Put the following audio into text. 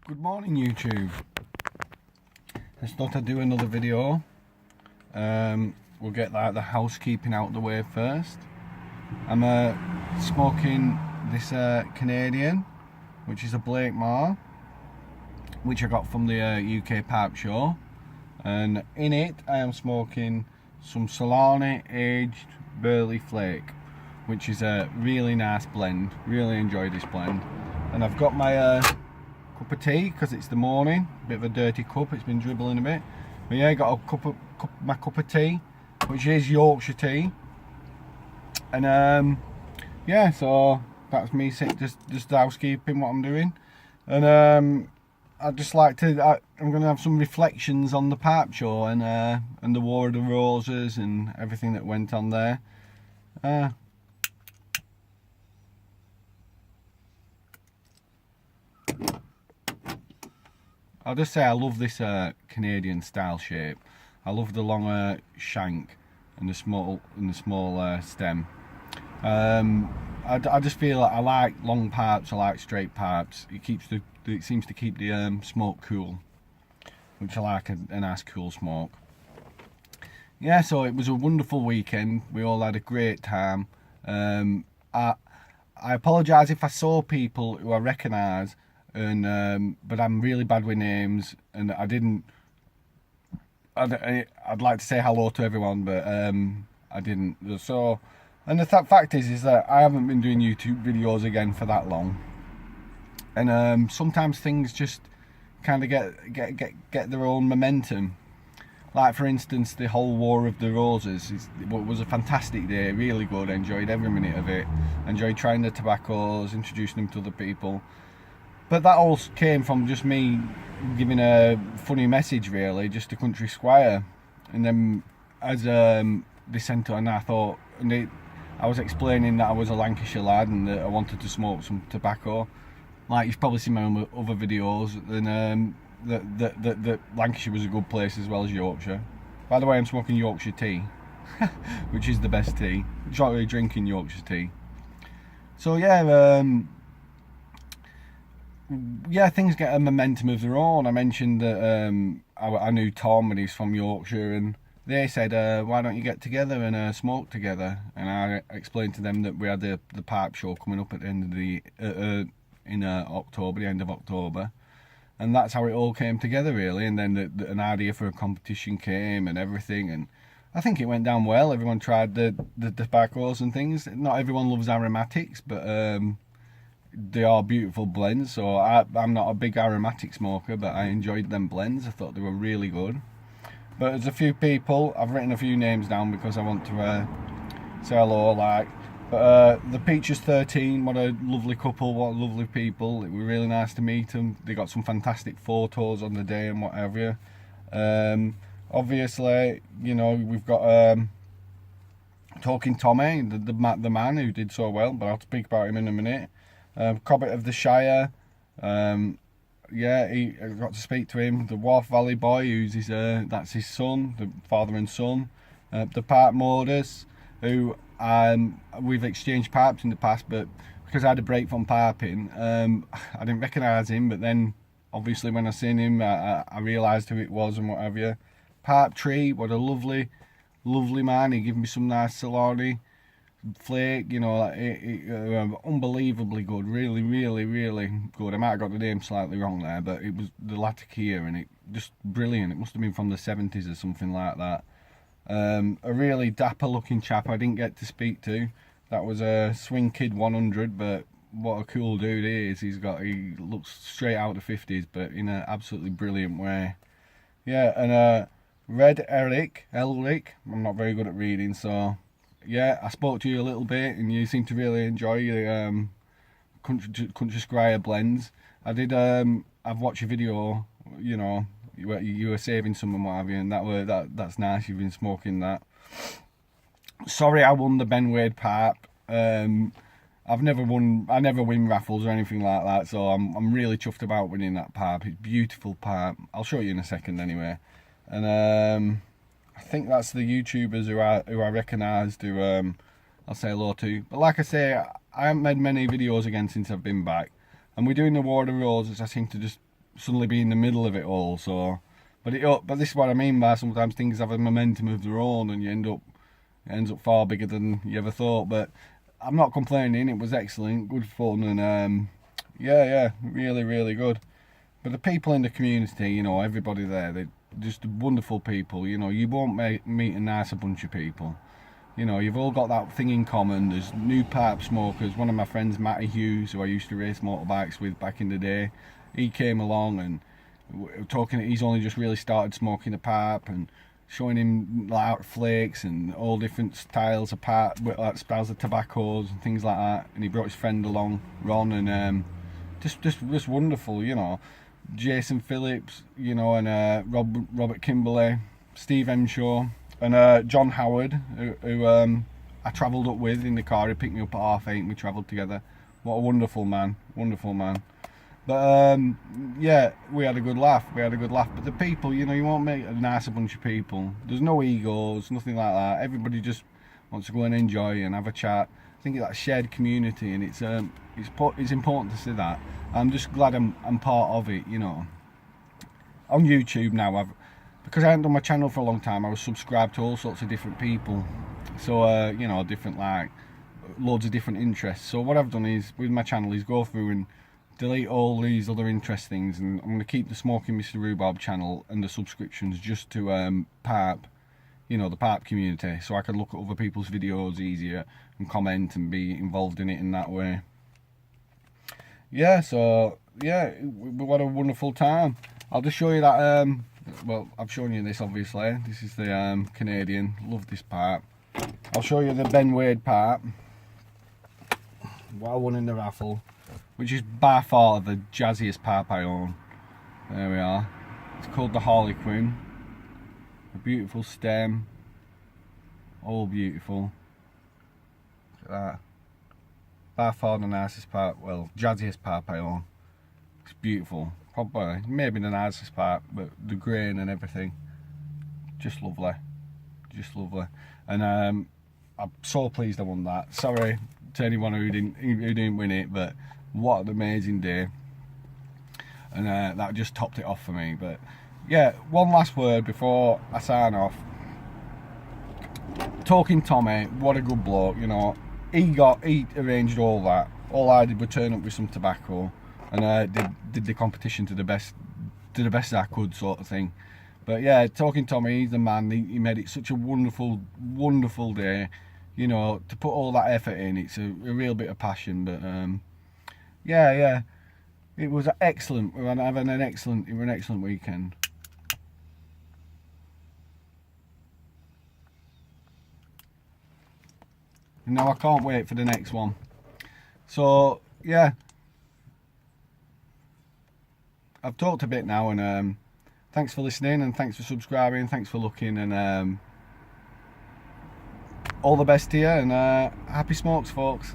Good morning, YouTube. I just thought I'd do another video. We'll get the housekeeping out of the way first. I'm smoking this Canadian, which is a Blakemore, which I got from the UK Pipe Show, and in it I am smoking some Solani aged Burley Flake, which is a really nice blend. Really enjoy this blend. And I've got my cup of tea because it's the morning. Bit of a dirty cup, it's been dribbling a bit. But yeah, I got my cup of tea, which is Yorkshire tea. And yeah, so that's me just housekeeping what I'm doing. And I'd just like to, I'm going to have some reflections on the Pipe Show and the War of the Roses and everything that went on there. I'll just say I love this Canadian style shape. I love the longer shank and the small stem. I just feel like I like long pipes. I like straight pipes. It seems to keep the smoke cool, which I like, a nice cool smoke. Yeah, so it was a wonderful weekend. We all had a great time. I apologise if I saw people who I recognise, but I'm really bad with names, and I'd like to say hello to everyone, but I didn't. So, and the fact is that I haven't been doing YouTube videos again for that long, and sometimes things just kind of get their own momentum. Like, for instance, the whole War of the Roses. It was a fantastic day, really good. I enjoyed every minute of it. Enjoyed trying the tobaccos, introducing them to other people. But that all came from just me giving a funny message, really, just a country squire. And then as they sent it on, I thought, I was explaining that I was a Lancashire lad and that I wanted to smoke some tobacco. Like, you've probably seen my other videos, and that Lancashire was a good place as well as Yorkshire. By the way, I'm smoking Yorkshire tea, which is the best tea. I'm not really drinking Yorkshire tea. So yeah, yeah, things get a momentum of their own. I mentioned that I knew Tom and he's from Yorkshire, and they said, why don't you get together and smoke together? And I explained to them that we had the Pipe Show coming up at the end of in October, the end of October. And that's how it all came together, really. And then an idea for a competition came and everything. And I think it went down well. Everyone tried the tobaccos and things. Not everyone loves aromatics, but they are beautiful blends. So I'm not a big aromatic smoker, but I enjoyed them blends. I thought they were really good. But there's a few people, I've written a few names down because I want to say hello, like. But the Peaches 13, what a lovely couple, what lovely people. It was really nice to meet them. They got some fantastic photos on the day and whatever. Obviously, you know, we've got Talking Tommy, the man who did so well, but I'll speak about him in a minute. Cobbett of the Shire, yeah, I got to speak to him. The Wharf Valley boy, who's that's his son, the father and son. The Pipe Modus, who we've exchanged pipes in the past, but because I had a break from piping, I didn't recognise him. But then, obviously, when I seen him, I realised who it was and whatever. Pipe Tree, what a lovely man. He gave me some nice Solani Flake, you know, unbelievably good, really good. I might have got the name slightly wrong there, but it was the Latakia, and it just brilliant. It must have been from the 70s or something like that. A really dapper looking chap I didn't get to speak to. That was a Swing Kid 100, but what a cool dude he is. He looks straight out of the 50s, but in an absolutely brilliant way. Yeah, and Red Eric, I'm not very good at reading, so yeah, I spoke to you a little bit and you seem to really enjoy the country squire blends. I've watched your video, you know, you were saving some and what have you, and that's nice. You've been smoking that. Sorry, I won the Ben Wade pipe. I never win raffles or anything like that, so I'm really chuffed about winning that pipe. It's a beautiful pipe. I'll show you in a second anyway. And I think that's the YouTubers who I recognised, who I'll say hello to. But like I say, I haven't made many videos again since I've been back, and we're doing the War of the Roses. I seem to just suddenly be in the middle of it all. So, but this is what I mean by sometimes things have a momentum of their own, and it ends up far bigger than you ever thought. But I'm not complaining. It was excellent, good fun, and yeah, really, really good. But the people in the community, you know, everybody there, they're just wonderful people. You know, you won't meet a nicer bunch of people. You know, you've all got that thing in common. There's new pipe smokers. One of my friends, Matty Hughes, who I used to race motorbikes with back in the day, he came along and talking. He's only just really started smoking the pipe, and showing him like flakes and all different styles of pipe, like styles of tobaccos and things like that. And he brought his friend along, Ron, and just wonderful. You know, Jason Phillips, you know, and Robert Kimberley, Steve Henshaw, and John Howard, who I travelled up with in the car. He picked me up at 8:30 and we travelled together. What a wonderful man, wonderful man. But yeah, we had a good laugh. But the people, you know, you won't meet a nicer bunch of people. There's no egos, nothing like that. Everybody just wants to go and enjoy and have a chat. I think it's that shared community, and it's important to see that. I'm just glad I'm part of it, you know. On YouTube now, because I haven't done my channel for a long time, I was subscribed to all sorts of different people. So you know, different, like, loads of different interests. So what I've done is, with my channel, is go through and delete all these other interest things, and I'm going to keep the Smoking Mr. Rhubarb channel and the subscriptions just to pipe, you know, the pipe community, so I can look at other people's videos easier and comment and be involved in it in that way. Yeah, so yeah, we had a wonderful time. I'll just show you that, well, I've shown you this obviously. This is the Canadian, love this pipe. I'll show you the Ben Wade pipe, what I won in the raffle, which is by far the jazziest pipe I own. There we are. It's called the Harlequin. A beautiful stem, all beautiful. Look at that. By far the nicest pipe, well, jazziest pipe I own. It's beautiful. Probably, maybe the nicest pipe, but the grain and everything, just lovely. Just lovely. And I'm so pleased I won that. Sorry to anyone who didn't win it, but what an amazing day. And that just topped it off for me. But yeah, one last word before I sign off. Talking Tommy, what a good bloke, you know. He arranged all that. All I did was turn up with some tobacco, and did the competition to the best I could, sort of thing. But yeah, Talking Tommy, he's the man. He made it such a wonderful, wonderful day. You know, to put all that effort in, it's a real bit of passion. But yeah, it was excellent. We were having an excellent weekend. And now I can't wait for the next one. So yeah, I've talked a bit now, and thanks for listening, and thanks for subscribing, thanks for looking, and all the best to you, and happy smokes, folks.